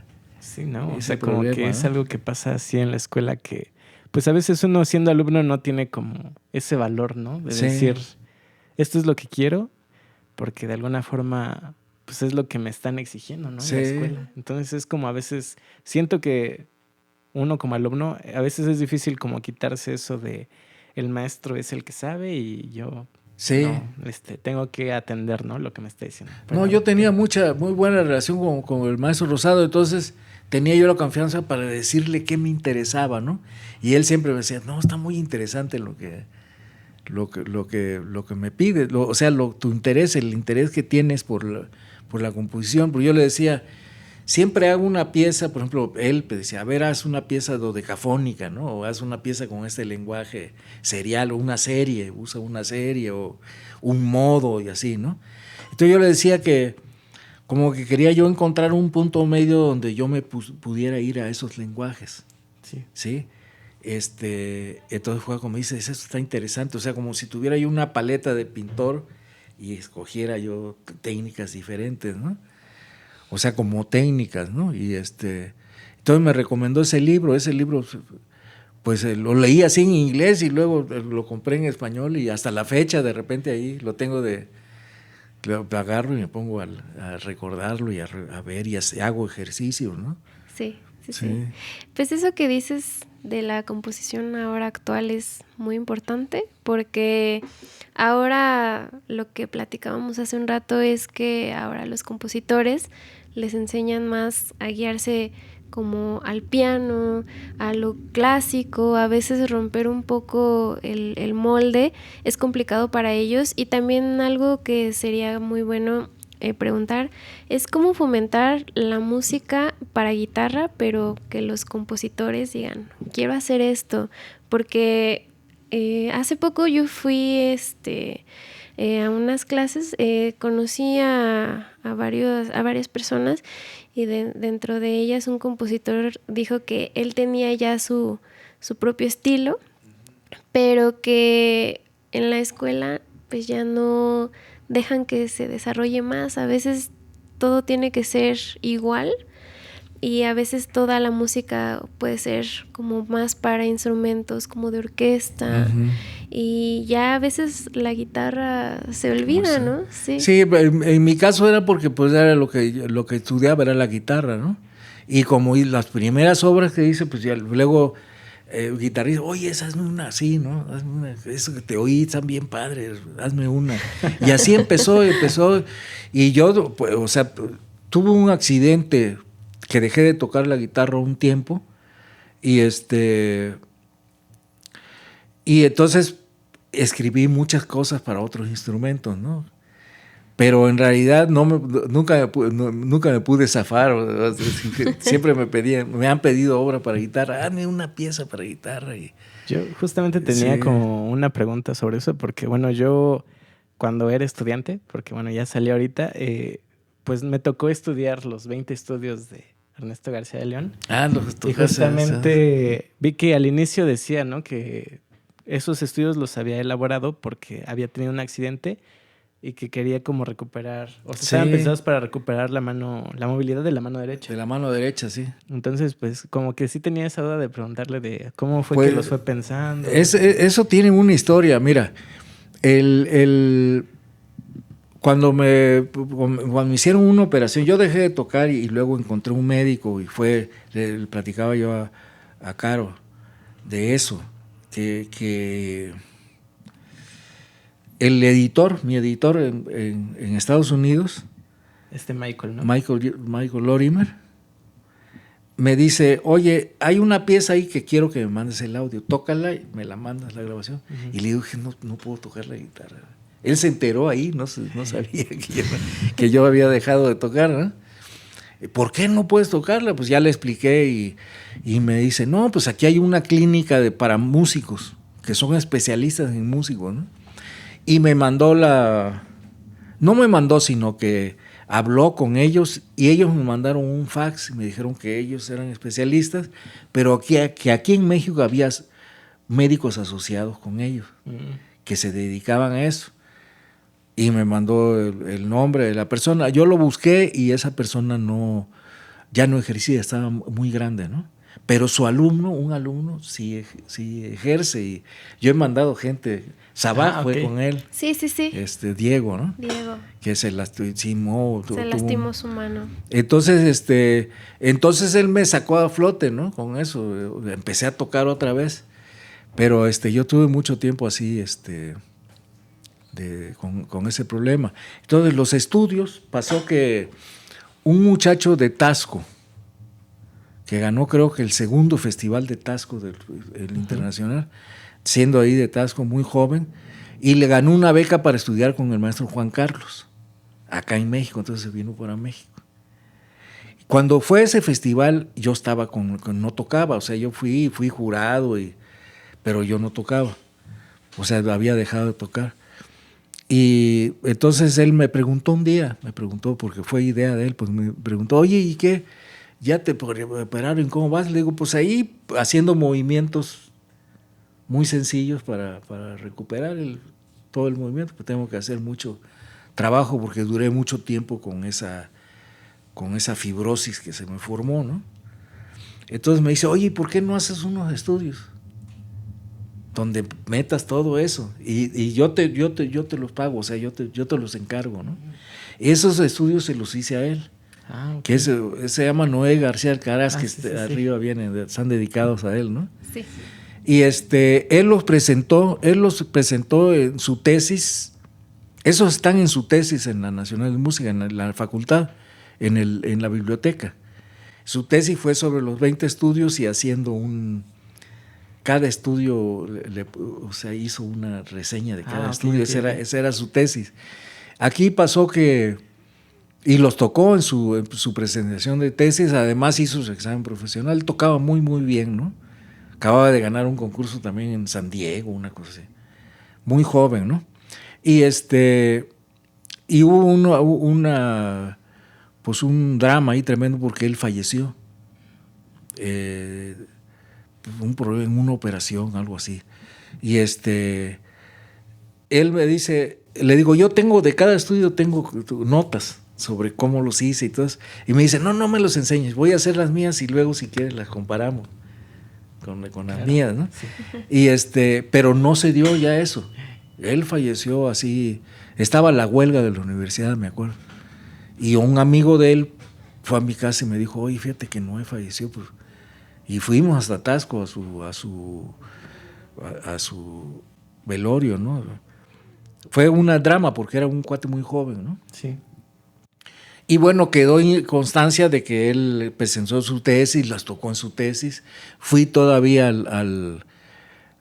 Sí, ¿no? O ese sea, problema, como que es ¿no? algo que pasa así en la escuela, que pues a veces uno siendo alumno no tiene como ese valor, ¿no? De Sí. decir, esto es lo que quiero, porque de alguna forma pues es lo que me están exigiendo, ¿no? Sí. En la escuela. Entonces es como a veces, siento que uno como alumno, a veces es difícil como quitarse eso de el maestro es el que sabe y yo Sí. no, tengo que atender, ¿no? Lo que me está diciendo. No, Pero, yo tenía muy buena relación con el maestro Rosado, entonces tenía yo la confianza para decirle qué me interesaba, ¿no? Y él siempre me decía, no, está muy interesante lo que me pide, o sea, tu interés, el interés que tienes por la composición, porque yo le decía, siempre hago una pieza, por ejemplo, él me decía, a ver, haz una pieza dodecafónica, ¿no? O haz una pieza con este lenguaje serial, o una serie, usa una serie, o un modo y así, ¿no? Entonces yo le decía que como que quería yo encontrar un punto medio donde yo me pudiera ir a esos lenguajes, sí. ¿sí? Entonces fue como dices, eso está interesante, o sea, como si tuviera yo una paleta de pintor y escogiera yo técnicas diferentes, ¿no? O sea, como técnicas, ¿no? Y entonces me recomendó ese libro, pues lo leí así en inglés y luego lo compré en español y hasta la fecha de repente ahí lo tengo lo agarro y me pongo a recordarlo y a ver y hago ejercicio, ¿no? Sí. Pues eso que dices de la composición ahora actual es muy importante porque ahora lo que platicábamos hace un rato es que ahora los compositores les enseñan más a guiarse como al piano, a lo clásico, a veces romper un poco el molde es complicado para ellos y también algo que sería muy bueno preguntar es cómo fomentar la música para guitarra, pero que los compositores digan, quiero hacer esto, porque hace poco yo fui a unas clases, conocí a varias personas y dentro de ellas un compositor dijo que él tenía ya su propio estilo, pero que en la escuela pues ya no dejan que se desarrolle más. A veces todo tiene que ser igual y a veces toda la música puede ser como más para instrumentos como de orquesta. Uh-huh. Y ya a veces la guitarra se olvida, ¿no? Sí, en mi caso era porque pues era lo que estudiaba era la guitarra, ¿no? Y como las primeras obras que hice, pues ya luego guitarrista, oye, hazme una así, ¿no? Hazme una, eso que te oí, están bien padres, hazme una. Y así empezó, y yo, pues, o sea, tuve un accidente que dejé de tocar la guitarra un tiempo, y entonces escribí muchas cosas para otros instrumentos, ¿no? Pero en realidad nunca me pude zafar. Siempre me han pedido obra para guitarra, hazme una pieza para guitarra. Yo justamente tenía como una pregunta sobre eso, porque bueno, yo cuando era estudiante, porque bueno, ya salí ahorita, pues me tocó estudiar los 20 estudios de Ernesto García de León. Y justamente vi que al inicio decía, ¿no?, que esos estudios los había elaborado porque había tenido un accidente y que quería como recuperar, o sea, estaban pensados para recuperar la movilidad de la mano derecha. De la mano derecha, sí. Entonces, pues, como que sí tenía esa duda de preguntarle de cómo fue que los fue pensando. Eso tiene una historia, mira. Cuando me hicieron una operación, yo dejé de tocar y luego encontré un médico y le platicaba yo a Caro de eso, que mi editor en Estados Unidos, Michael, ¿no? Michael Lorimer, me dice, oye, hay una pieza ahí que quiero que me mandes el audio, tócala y me la mandas la grabación. Uh-huh. Y le dije, no puedo tocar la guitarra. Él se enteró ahí, no sabía que yo había dejado de tocar, ¿no? ¿Por qué no puedes tocarla? Pues ya le expliqué y me dice, no, pues aquí hay una clínica para músicos, que son especialistas en músicos, ¿no? Y me mandó no me mandó, sino que habló con ellos y ellos me mandaron un fax y me dijeron que ellos eran especialistas, pero que aquí en México había médicos asociados con ellos, que se dedicaban a eso. Y me mandó el nombre de la persona. Yo lo busqué y esa persona ya no ejercía, estaba muy grande, ¿no? pero su alumno, un alumno, sí ejerce. Y yo he mandado gente, Sabá fue con él. Sí. Diego, ¿no? Diego. Que se lastimó. Lastimó su mano. Entonces él me sacó a flote, ¿no? Con eso, empecé a tocar otra vez. Pero yo tuve mucho tiempo así, con ese problema. Entonces los estudios, pasó que un muchacho de Tasco, que ganó creo que el segundo festival de Tasco el internacional, siendo ahí de Tasco muy joven, y le ganó una beca para estudiar con el maestro Juan Carlos, acá en México. Entonces se vino para México. Cuando fue ese festival, yo estaba no tocaba, o sea, yo fui jurado, pero yo no tocaba, o sea, había dejado de tocar. Y entonces él me preguntó un día, porque fue idea de él, pues me preguntó, oye, ¿y qué? ¿Ya te operaron? ¿Cómo vas? Le digo, pues ahí haciendo movimientos muy sencillos para recuperar todo el movimiento, pues tengo que hacer mucho trabajo porque duré mucho tiempo con esa fibrosis que se me formó, ¿no? Entonces me dice, oye, ¿por qué no haces unos estudios donde metas todo eso? Y yo te los pago, o sea, yo te los encargo, ¿no? Esos estudios se los hice a él. Okay. Que se llama Noé García Alcaraz, que arriba vienen, están dedicados a él, ¿no? Sí. Y él los presentó en su tesis. Esos están en su tesis en la Nacional de Música, en la facultad, en la biblioteca. Su tesis fue sobre los 20 estudios y haciendo cada estudio, hizo una reseña de cada estudio. Esa era su tesis. Aquí pasó y los tocó en su presentación de tesis, además hizo su examen profesional, tocaba muy, muy bien, ¿no? Acababa de ganar un concurso también en San Diego, una cosa así. Muy joven, ¿no? Y hubo un drama ahí tremendo porque él falleció. Un problema en una operación, algo así. Y él me dice, le digo, yo de cada estudio tengo notas sobre cómo los hice y todo eso. Y me dice, no me los enseñes, voy a hacer las mías y luego si quieres las comparamos con las mías, ¿no? Sí. Y pero no se dio ya eso. Él falleció así, estaba la huelga de la universidad, me acuerdo. Y un amigo de él fue a mi casa y me dijo, oye, fíjate que Noé falleció, pues. Y fuimos hasta Tasco a su velorio, ¿no? Fue una drama porque era un cuate muy joven, ¿no? Sí. Y bueno, quedó constancia de que él presentó su tesis, las tocó en su tesis. Fui todavía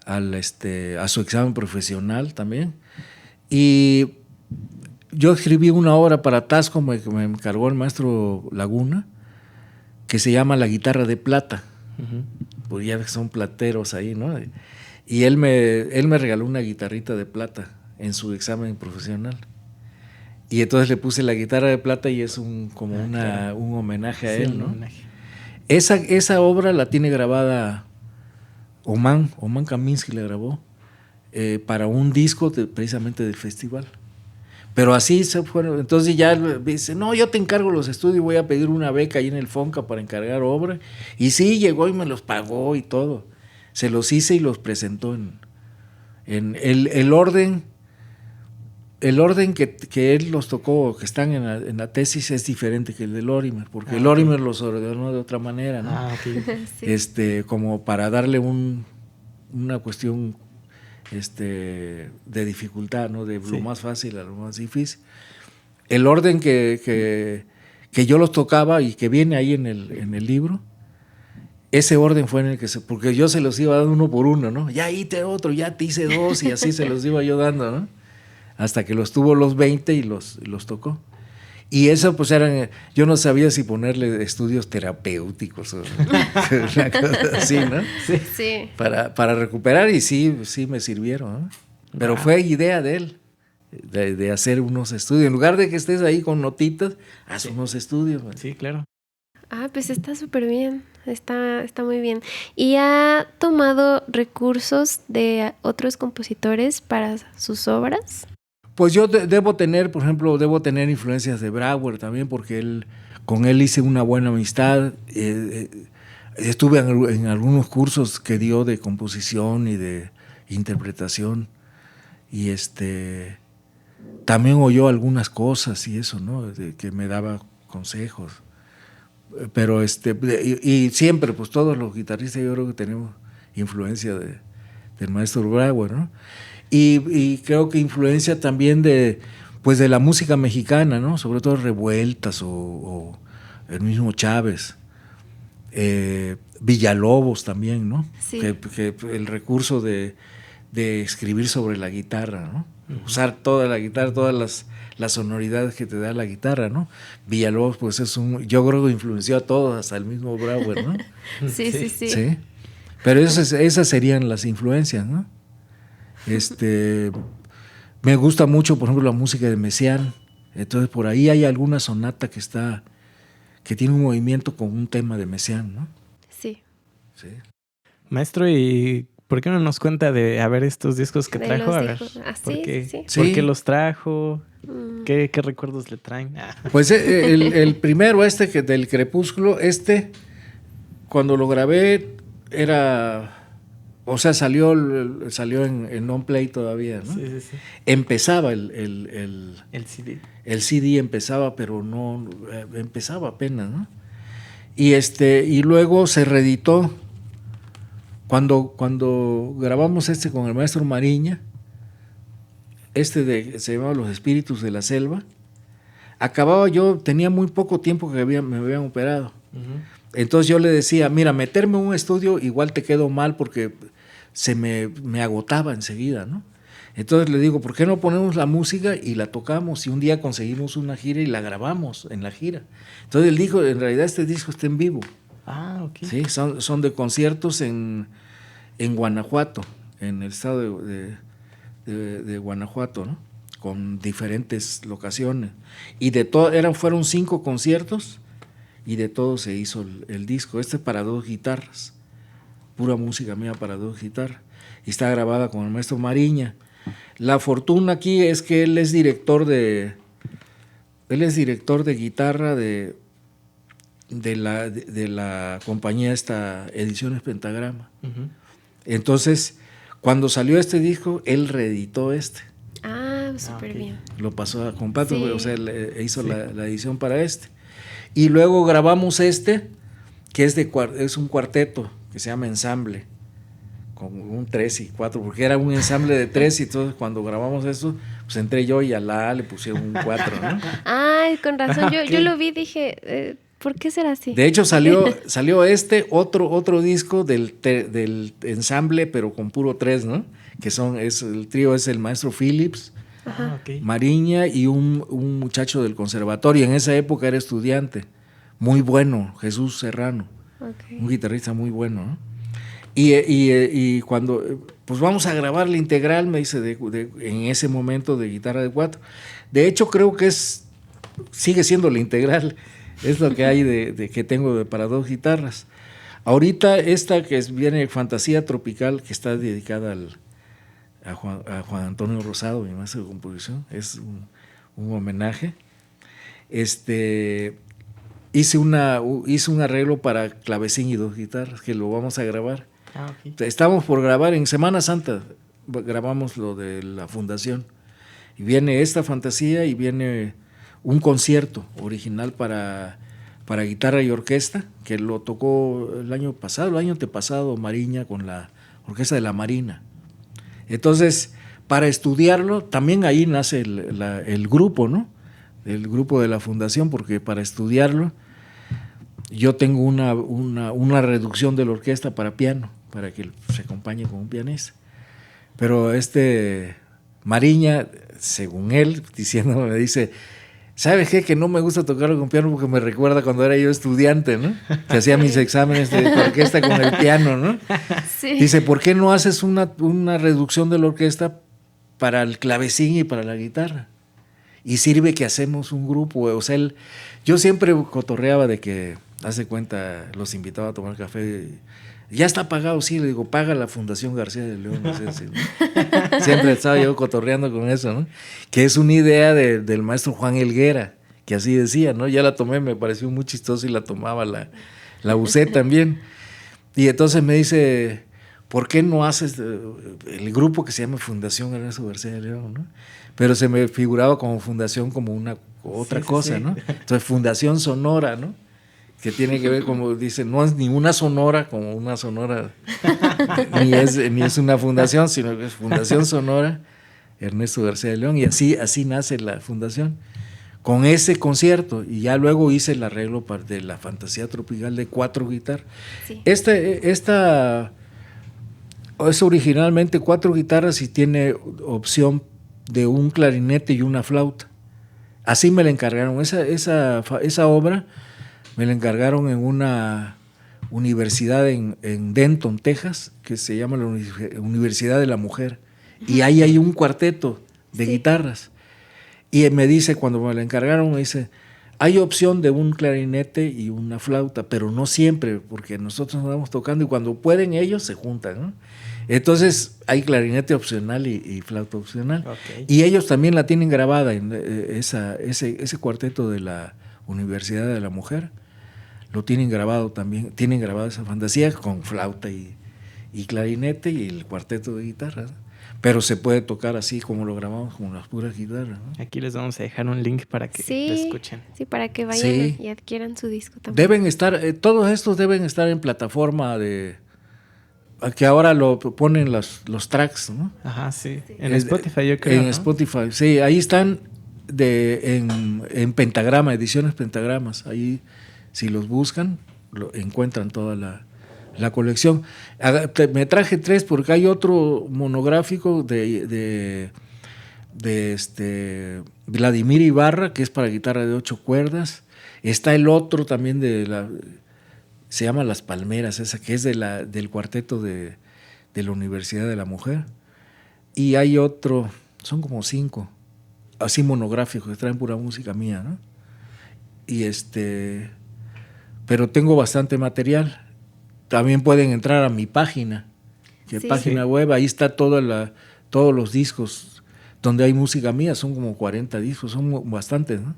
a su examen profesional también. Y yo escribí una obra para Tasco, me encargó el maestro Laguna, que se llama La guitarra de plata. Pues ya son plateros ahí, ¿no? Y él me regaló una guitarrita de plata en su examen profesional. Y entonces le puse la guitarra de plata y es un homenaje a él, ¿no? Homenaje. Esa obra la tiene grabada Oman Kaminsky la grabó para un disco precisamente del festival. Pero así se fueron. Entonces ya dice, no, yo te encargo los estudios, voy a pedir una beca ahí en el FONCA para encargar obra. Y sí, llegó y me los pagó y todo. Se los hice y los presentó en el orden. El orden que él los tocó, que están en la tesis, es diferente que el de Lorimer, porque Lorimer los ordenó de otra manera, ¿no? Sí. Como para darle una cuestión de dificultad, ¿no? De lo más fácil a lo más difícil. El orden que yo los tocaba y que viene ahí en el libro, ese orden fue en el que porque yo se los iba dando uno por uno, ¿no? Ya hice otro, ya te hice dos, y así se los iba yo dando, ¿no? Hasta que los tuvo los 20 y los tocó. Y eso pues yo no sabía si ponerle estudios terapéuticos o una cosa así, ¿no? Sí. Para recuperar, y sí me sirvieron, ¿no? Pero fue idea de él, de hacer unos estudios. En lugar de que estés ahí con notitas, haz unos estudios, ¿no? Sí, claro. Pues está súper bien, está muy bien. ¿Y ha tomado recursos de otros compositores para sus obras? Pues yo debo tener influencias de Brauer también, porque con él hice una buena amistad. Estuve en algunos cursos que dio de composición y de interpretación, y también oyó algunas cosas y eso, ¿no? Que me daba consejos. Pero y siempre, pues todos los guitarristas yo creo que tenemos influencia del maestro Brauer, ¿no? Y creo que influencia también de la música mexicana, ¿no? Sobre todo Revueltas o el mismo Chávez. Villalobos también, ¿no? Sí. Que el recurso de escribir sobre la guitarra, ¿no? Usar toda la guitarra, todas las sonoridades que te da la guitarra, ¿no? Villalobos, pues yo creo que influenció a todos, hasta el mismo Brauer, ¿no? Sí. Pero esas serían las influencias, ¿no? Me gusta mucho, por ejemplo, la música de Messiaen. Entonces, por ahí hay alguna sonata que tiene un movimiento con un tema de Messiaen, ¿no? Sí. Maestro, ¿y por qué no nos cuenta de estos discos que De trajo? los A ver, discos. ¿por qué, Sí. ¿por qué los trajo? ¿Qué recuerdos le traen? Pues el primero del Crepúsculo, cuando lo grabé salió en non play todavía, ¿no? Sí. Empezaba el CD. El CD empezaba, pero no empezaba apenas, ¿no? Y luego se reeditó cuando grabamos con el maestro Mariña, se llamaba Los Espíritus de la Selva. Tenía muy poco tiempo que me habían operado. Uh-huh. Entonces yo le decía, mira, meterme en un estudio igual te quedo mal porque me agotaba enseguida, ¿no? Entonces le digo, ¿por qué no ponemos la música y la tocamos? Y un día conseguimos una gira y la grabamos en la gira. Entonces él dijo, en realidad este disco está en vivo. Ah, ok. Sí, son de conciertos en Guanajuato, en el estado de Guanajuato, ¿no? Con diferentes locaciones. Y fueron 5 conciertos y de todo se hizo el disco. Para 2 guitarras, pura música mía para 2 guitarras. Y está grabada con el maestro Mariña. La fortuna aquí es que él es director de guitarra de la compañía Ediciones Pentagrama. Uh-huh. Entonces, cuando salió este disco, él reeditó Ah, súper okay. Bien. Lo pasó a compacto, sí. O sea, hizo sí. la edición para Y luego grabamos que es un cuarteto que se llama Ensamble, con un 3 y 4, porque era un ensamble de 3, y entonces cuando grabamos eso, pues entré yo y a la A le pusieron un 4, ¿no? Ay, con razón, yo lo vi, dije, ¿por qué será así? De hecho salió otro disco del ensamble, pero con puro 3, ¿no? Que el trío es el maestro Phillips, okay. Mariña y un muchacho del conservatorio, en esa época era estudiante, muy bueno, Jesús Serrano, okay. Un guitarrista muy bueno, ¿no? Y cuando, pues vamos a grabar la integral, me dice, en ese momento de guitarra de 4. De hecho, creo que sigue siendo la integral, es lo que hay que tengo para 2 guitarras. Ahorita que viene Fantasía Tropical, que está dedicada a Juan Antonio Rosado, mi maestro de composición, es un homenaje. Hice un arreglo para clavecín y 2 guitarras, que lo vamos a grabar. Okay. Estamos por grabar en Semana Santa, grabamos lo de la fundación, y viene esta fantasía y viene un concierto original para guitarra y orquesta, que lo tocó el año antepasado Mariña con la Orquesta de la Marina. Entonces, para estudiarlo, también ahí nace el grupo, ¿no? El grupo de la fundación, porque para estudiarlo yo tengo una reducción de la orquesta para piano, para que se acompañe con un pianista. Pero Mariña, según él, me dice, ¿sabes qué? Que no me gusta tocarlo con piano porque me recuerda cuando era yo estudiante, ¿no? Que hacía mis exámenes de orquesta con el piano, ¿no? Sí. Dice, ¿por qué no haces una reducción de la orquesta para el clavecín y para la guitarra? Y sirve que hacemos un grupo. O sea, yo siempre cotorreaba de que, hace cuenta, los invitaba a tomar café. Ya está pagado, sí, le digo, paga la Fundación García de León. No sé si, ¿no? Siempre estaba yo cotorreando con eso, ¿no? Que es una idea del maestro Juan Helguera, que así decía, ¿no? Ya la tomé, me pareció muy chistoso y la tomaba, la usé también. Y entonces me dice, ¿por qué no haces el grupo que se llama Fundación Ernesto García de León, ¿no? Pero se me figuraba como fundación como una otra cosa, ¿no? Entonces Fundación Sonora, ¿no? Que tiene que ver, como dice, no es ni una sonora como una sonora, ni es una fundación, sino que es Fundación Sonora Ernesto García de León, y así nace la fundación. Con ese concierto, y ya luego hice el arreglo de la Fantasía Tropical de 4 guitarras. Sí. Esta es originalmente 4 guitarras y tiene opción de un clarinete y una flauta. Así me la encargaron. Esa obra me la encargaron en una universidad en Denton, Texas, que se llama la Universidad de la Mujer. Y ahí hay un cuarteto de guitarras. Y me dice, cuando me la encargaron, me dice, hay opción de un clarinete y una flauta, pero no siempre, porque nosotros nos vamos tocando y cuando pueden ellos se juntan, ¿no? Entonces hay clarinete opcional y flauta opcional. Okay. Y ellos también la tienen grabada, en ese cuarteto de la Universidad de la Mujer, lo tienen grabado también, tienen grabada esa fantasía con flauta y clarinete y el cuarteto de guitarras, ¿no? Pero se puede tocar así como lo grabamos con las puras guitarras, ¿no? Aquí les vamos a dejar un link para que lo escuchen. Sí, para que vayan y adquieran su disco también. Deben estar, todos estos deben estar en plataforma de... que ahora lo ponen los tracks, ¿no? Ajá, sí. En Spotify, yo creo, en ¿no? Spotify, sí. Ahí están en Pentagrama, ediciones Pentagramas. Ahí, si los buscan, encuentran toda la colección. Me traje 3 porque hay otro monográfico de Vladimir Ibarra, que es para guitarra de 8 cuerdas. Está el otro también se llama Las Palmeras, esa que es del cuarteto de la Universidad de la Mujer. Y hay otro, son como 5, así monográficos, que traen pura música mía, ¿no? Y pero tengo bastante material. También pueden entrar a mi página, página web, ahí está todos los discos donde hay música mía, son como 40 discos, son bastantes, ¿no?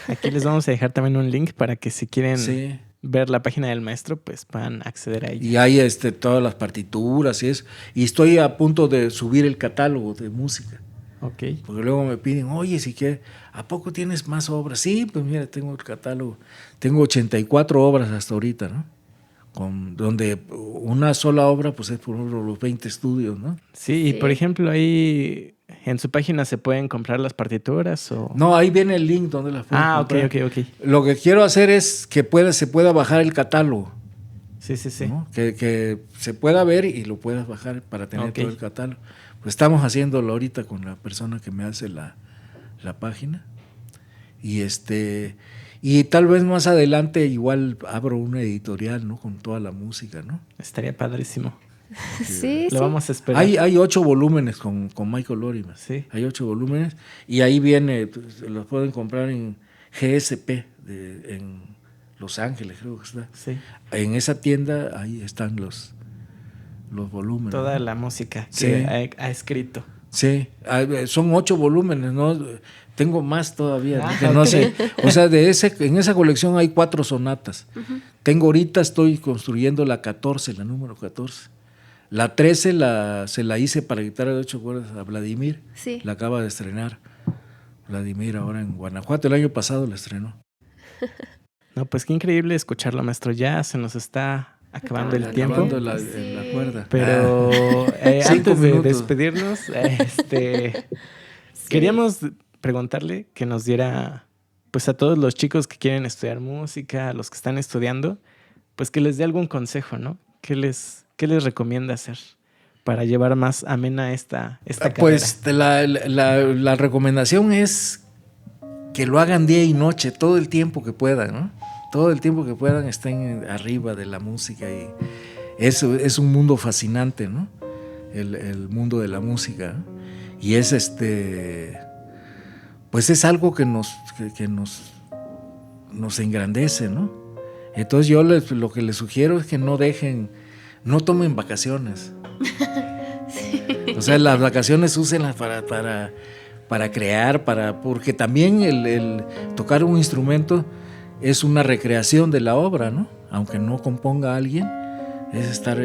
Aquí les vamos a dejar también un link para que si quieren ver la página del maestro, pues puedan acceder a ella. Y hay todas las partituras y estoy a punto de subir el catálogo de música. Okay. Porque luego me piden, oye, si quieres, ¿a poco tienes más obras? Sí, pues mira, tengo el catálogo, tengo 84 obras hasta ahorita, ¿no? Donde una sola obra pues es por los 20 estudios, ¿no? Sí, y por ejemplo ahí en su página se pueden comprar las partituras o... No, ahí viene el link donde las pueden comprar. Ok. Lo que quiero hacer es que se pueda bajar el catálogo. Sí. ¿No? Que se pueda ver y lo puedas bajar para tener todo el catálogo. Pues estamos haciéndolo ahorita con la persona que me hace la página. Y tal vez más adelante igual abro una editorial, ¿no? Con toda la música, ¿no? Estaría padrísimo. Sí. Lo vamos a esperar. Hay 8 volúmenes con Michael Lorimer. Sí. Hay 8 volúmenes y ahí viene, pues, los pueden comprar en GSP, en Los Ángeles, creo que está. Sí. En esa tienda ahí están los volúmenes. Toda la música que ha escrito. Sí, son 8 volúmenes, ¿no? Tengo más todavía, no sé. O sea, en esa colección hay 4 sonatas. Uh-huh. Estoy construyendo la 14, la número 14. La 13 se la hice para guitarra de 8 cuerdas a Vladimir. Sí. La acaba de estrenar Vladimir ahora en Guanajuato. El año pasado la estrenó. No, pues qué increíble escucharlo, maestro. Ya se nos está acabando el tiempo. Acabando la cuerda. Pero antes de despedirnos, queríamos preguntarle que nos diera, pues a todos los chicos que quieren estudiar música, a los que están estudiando, pues que les dé algún consejo, ¿no? ¿Qué les recomienda hacer para llevar más amena esta carrera? Pues la recomendación es que lo hagan día y noche, todo el tiempo que puedan, ¿no? Todo el tiempo que puedan estén arriba de la música y eso es un mundo fascinante, ¿no? El mundo de la música, ¿no? Y es pues es algo que nos engrandece, ¿no? Entonces yo lo que les sugiero es que no tomen vacaciones. Sí. O sea, las vacaciones úsenlas para crear, porque también el tocar un instrumento es una recreación de la obra, ¿no? Aunque no componga alguien, es estar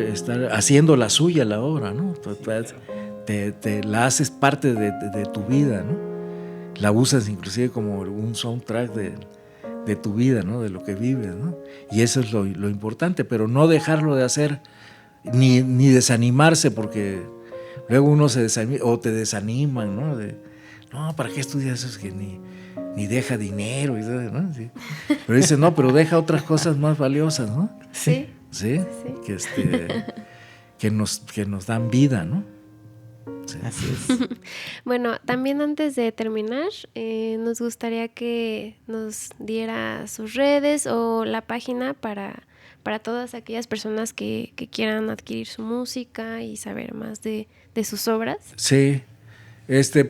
haciendo la suya la obra, ¿no? Te la haces parte de tu vida, ¿no? La usas inclusive como un soundtrack de tu vida, ¿no? De lo que vives, ¿no? Y eso es lo importante, pero no dejarlo de hacer ni desanimarse, porque luego uno se desanima o te desaniman, ¿no? No, ¿para qué estudias eso? Es que ni deja dinero, ¿no? Sí. Pero dice, no, pero deja otras cosas más valiosas, ¿no? Sí. Sí, sí. Que nos dan vida, ¿no? Sí. Así es. Bueno, también antes de terminar, nos gustaría que nos diera sus redes o la página para todas aquellas personas que quieran adquirir su música y saber más de sus obras. Sí,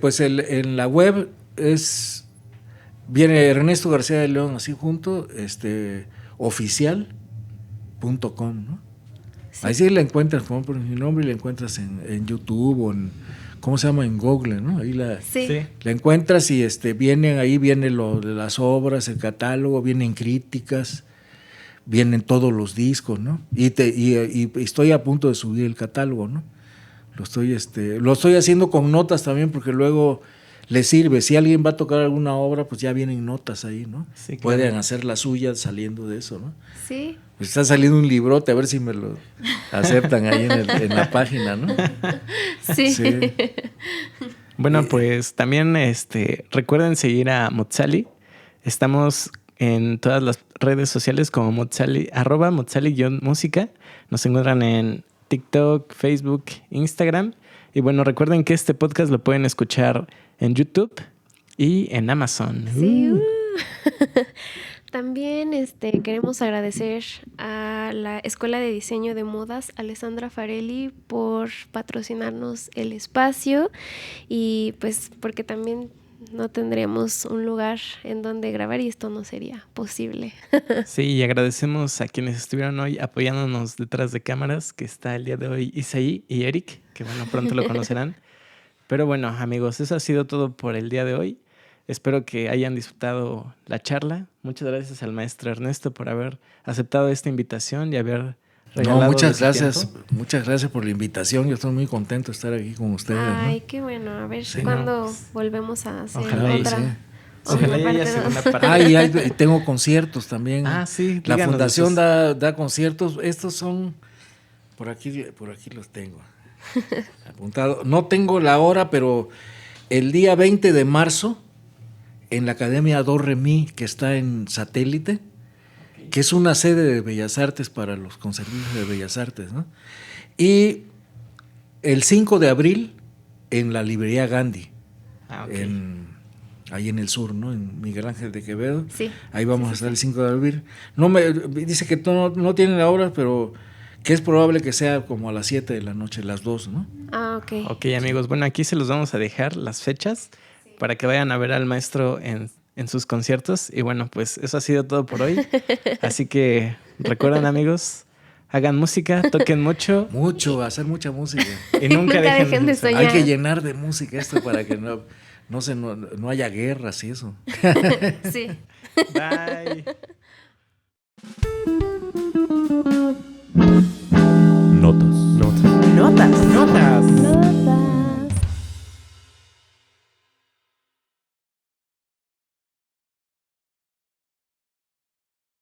pues en la web viene Ernesto García de León así junto, oficial.com, ¿no? Sí. Ahí sí la encuentras, como por mi nombre, y la encuentras en YouTube o en, ¿cómo se llama? En Google, ¿no? Ahí la encuentras y vienen las obras, el catálogo, vienen críticas, vienen todos los discos, ¿no? Y estoy a punto de subir el catálogo, ¿no? Lo estoy haciendo con notas también, porque luego le sirve. Si alguien va a tocar alguna obra, pues ya vienen notas ahí, ¿no? Sí, claro. Pueden hacer la suya saliendo de eso, ¿no? Sí. Pues está saliendo un librote, a ver si me lo aceptan ahí en la página, ¿no? Sí. Bueno, pues también recuerden seguir a Mutsali. Estamos en todas las redes sociales como Mutsali, @Mutsali-música. Nos encuentran en TikTok, Facebook, Instagram. Y bueno, recuerden que este podcast lo pueden escuchar en YouTube y en Amazon. Sí. También queremos agradecer a la Escuela de Diseño de Modas Alessandra Farelli por patrocinarnos el espacio, y pues porque también no tendríamos un lugar en donde grabar y esto no sería posible. Sí, y agradecemos a quienes estuvieron hoy apoyándonos detrás de cámaras, que está el día de hoy Isaí y Eric, que bueno, pronto lo conocerán. Pero bueno, amigos, eso ha sido todo por el día de hoy. Espero que hayan disfrutado la charla. Muchas gracias al maestro Ernesto por haber aceptado esta invitación y haber regalado. No, muchas gracias. Muchas gracias por la invitación. Yo estoy muy contento de estar aquí con ustedes. Ay, ¿no? Qué bueno. A ver cuándo volvemos a hacer ojalá otra. Ojalá haya segunda parte. Y tengo conciertos también. Sí. La fundación da conciertos. Estos son... Por aquí los tengo apuntado. No tengo la hora, pero el día 20 de marzo en la Academia Do Re Mi, que está en Satélite, que es una sede de Bellas Artes para los conservadores de Bellas Artes, ¿no? Y el 5 de abril en la librería Gandhi, ahí en el sur, ¿no? En Miguel Ángel de Quevedo. Sí. Ahí vamos a estar el 5 de abril. Dice que no tienen la hora, pero que es probable que sea como a las 7 de la noche, las 2, ¿no? Ok. Ok, amigos. Bueno, aquí se los vamos a dejar las fechas para que vayan a ver al maestro en sus conciertos. Y bueno, pues eso ha sido todo por hoy. Así que recuerden, amigos, hagan música, toquen mucho. Hacer mucha música. Y nunca dejen de soñar. Hay que llenar de música esto para que no haya guerras y eso. Sí. Bye.